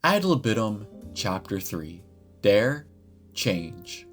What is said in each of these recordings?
Ad Libitum, Chapter 3. Dare, Change.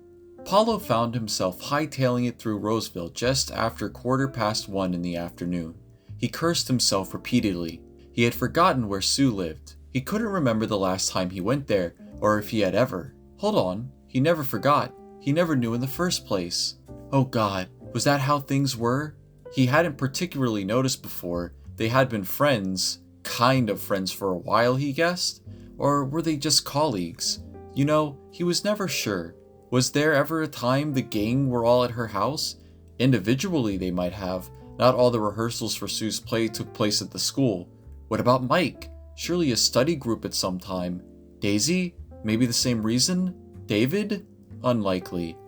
Paulo found himself hightailing it through Roseville just after 1:15 in the afternoon. He cursed himself repeatedly. He had forgotten where Sue lived. He couldn't remember the last time he went there, or if he had ever. Hold on, he never forgot. He never knew in the first place. Oh God, was that how things were? He hadn't particularly noticed before. They had been friends, kind of friends for a while, he guessed. Or were they just colleagues? You know, he was never sure. Was there ever a time the gang were all at her house? Individually they might have. Not all the rehearsals for Sue's play took place at the school. What about Mike? Surely a study group at some time. Daisy? Maybe the same reason? David? Unlikely.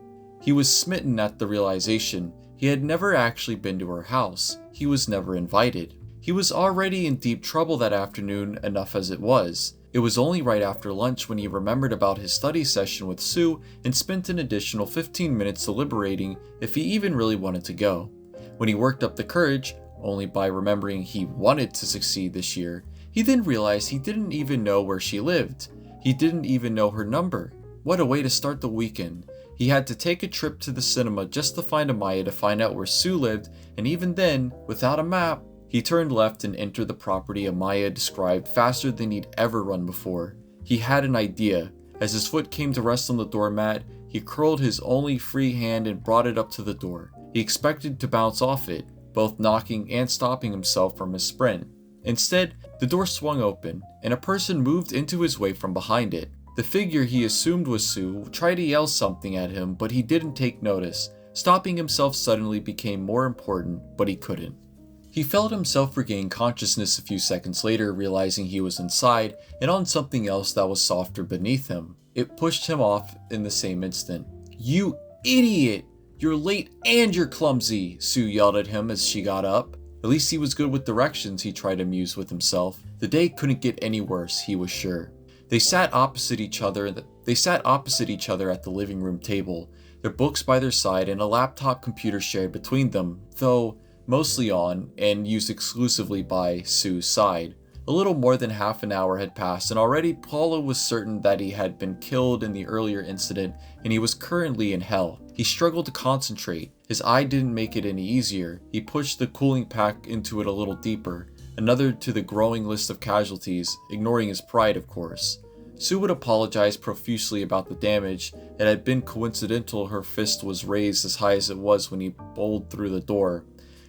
He was smitten at the realization he had never actually been to her house. He was never invited. He was already in deep trouble that afternoon, enough as it was. It was only right after lunch when he remembered about his study session with Sue and spent an additional 15 minutes deliberating if he even really wanted to go. When he worked up the courage, only by remembering he wanted to succeed this year, he then realized he didn't even know where she lived. He didn't even know her number. What a way to start the weekend. He had to take a trip to the cinema just to find Amaya to find out where Sue lived, and even then, without a map, he turned left and entered the property Amaya described faster than he'd ever run before. He had an idea. As his foot came to rest on the doormat, he curled his only free hand and brought it up to the door. He expected to bounce off it, both knocking and stopping himself from his sprint. Instead, the door swung open, and a person moved into his way from behind it. The figure he assumed was Sue tried to yell something at him, but he didn't take notice. Stopping himself suddenly became more important, but he couldn't. He felt himself regain consciousness a few seconds later, realizing he was inside and on something else that was softer beneath him. It pushed him off in the same instant. "You idiot! You're late and you're clumsy!" Sue yelled at him as she got up. At least he was good with directions, he tried to muse with himself. The day couldn't get any worse, he was sure. They sat opposite each other at the living room table, their books by their side and a laptop computer shared between them, though mostly on and used exclusively by Sue's side. A little more than half an hour had passed, and already Paulo was certain that he had been killed in the earlier incident and he was currently in hell. He struggled to concentrate. His eye didn't make it any easier. He pushed the cooling pack into it a little deeper, another to the growing list of casualties, ignoring his pride, of course. Sue would apologize profusely about the damage. It had been coincidental her fist was raised as high as it was when he bowled through the door.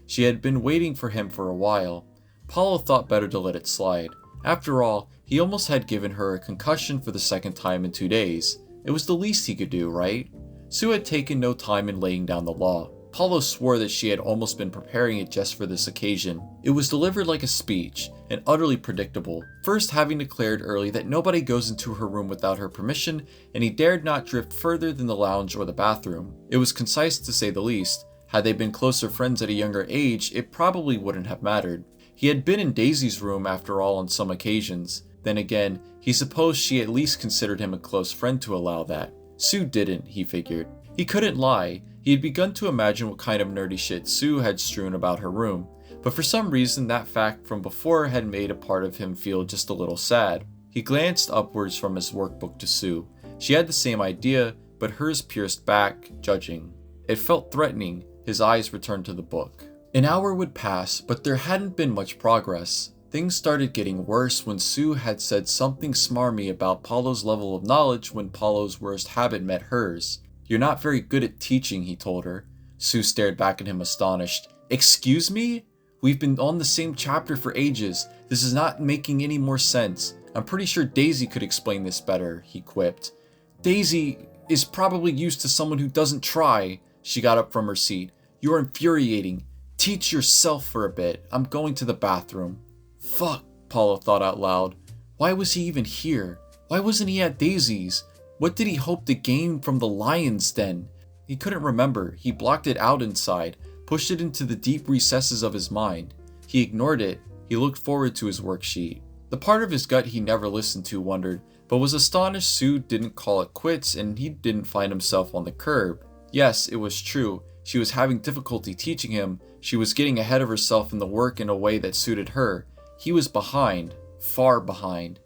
She had been waiting for him for a while. Paulo thought better to let it slide. After all, he almost had given her a concussion for the second time in 2 days. It was the least he could do, right? Sue had taken no time in laying down the law. Paulo swore that she had almost been preparing it just for this occasion. It was delivered like a speech, and utterly predictable, first having declared early that nobody goes into her room without her permission, and he dared not drift further than the lounge or the bathroom. It was concise to say the least. Had they been closer friends at a younger age, it probably wouldn't have mattered. He had been in Daisy's room after all on some occasions. Then again, he supposed she at least considered him a close friend to allow that. Sue didn't, he figured. He couldn't lie. He had begun to imagine what kind of nerdy shit Sue had strewn about her room. But for some reason, that fact from before had made a part of him feel just a little sad. He glanced upwards from his workbook to Sue. She had the same idea, but hers pierced back, judging. It felt threatening. His eyes returned to the book. An hour would pass, but there hadn't been much progress. Things started getting worse when Sue had said something smarmy about Paulo's level of knowledge when Paulo's worst habit met hers. "You're not very good at teaching," he told her. Sue stared back at him astonished. "Excuse me? We've been on the same chapter for ages. This is not making any more sense. I'm pretty sure Daisy could explain this better," he quipped. "Daisy is probably used to someone who doesn't try." She got up from her seat. "You're infuriating. Teach yourself for a bit. I'm going to the bathroom." Fuck, Paulo thought out loud. Why was he even here? Why wasn't he at Daisy's? What did he hope to gain from the lion's den? He couldn't remember. He blocked it out inside, pushed it into the deep recesses of his mind. He ignored it. He looked forward to his worksheet. The part of his gut he never listened to wondered, but was astonished Sue didn't call it quits and he didn't find himself on the curb. Yes, it was true. She was having difficulty teaching him. She was getting ahead of herself in the work in a way that suited her. He was behind, far behind.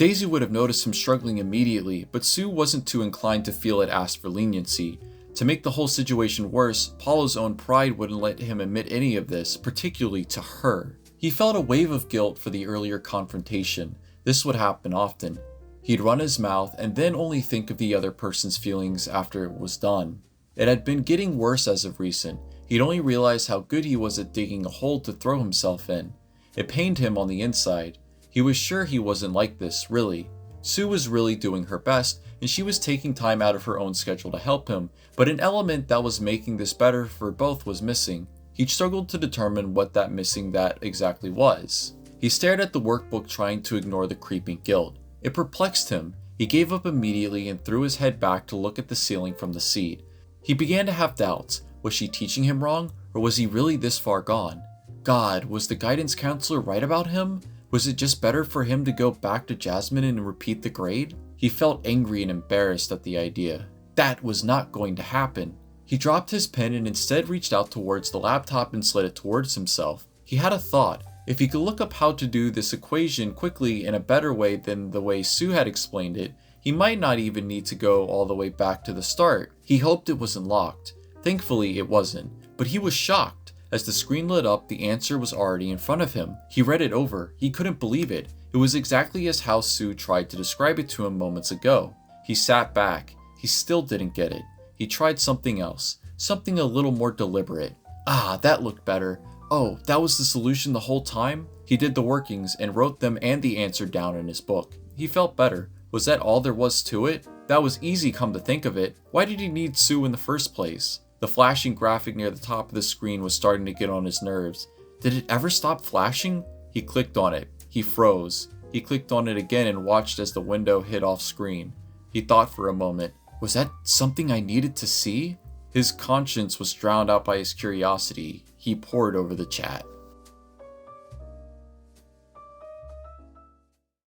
Daisy would have noticed him struggling immediately, but Sue wasn't too inclined to feel it asked for leniency. To make the whole situation worse, Paulo's own pride wouldn't let him admit any of this, particularly to her. He felt a wave of guilt for the earlier confrontation. This would happen often. He'd run his mouth and then only think of the other person's feelings after it was done. It had been getting worse as of recent. He'd only realized how good he was at digging a hole to throw himself in. It pained him on the inside. He was sure he wasn't like this, really. Sue was really doing her best, and she was taking time out of her own schedule to help him, but an element that was making this better for both was missing. He struggled to determine what that missing that exactly was. He stared at the workbook trying to ignore the creeping guilt. It perplexed him. He gave up immediately and threw his head back to look at the ceiling from the seat. He began to have doubts. Was she teaching him wrong, or was he really this far gone? God, was the guidance counselor right about him? Was it just better for him to go back to Jasmine and repeat the grade? He felt angry and embarrassed at the idea. That was not going to happen. He dropped his pen and instead reached out towards the laptop and slid it towards himself. He had a thought. If he could look up how to do this equation quickly in a better way than the way Sue had explained it, he might not even need to go all the way back to the start. He hoped it wasn't locked. Thankfully, it wasn't. But he was shocked. As the screen lit up, the answer was already in front of him. He read it over. He couldn't believe it. It was exactly as how Sue tried to describe it to him moments ago. He sat back. He still didn't get it. He tried something else. Something a little more deliberate. Ah, that looked better. Oh, that was the solution the whole time? He did the workings and wrote them and the answer down in his book. He felt better. Was that all there was to it? That was easy, come to think of it. Why did he need Sue in the first place? The flashing graphic near the top of the screen was starting to get on his nerves. Did it ever stop flashing? He clicked on it. He froze. He clicked on it again and watched as the window hid off screen. He thought for a moment. Was that something I needed to see? His conscience was drowned out by his curiosity. He pored over the chat.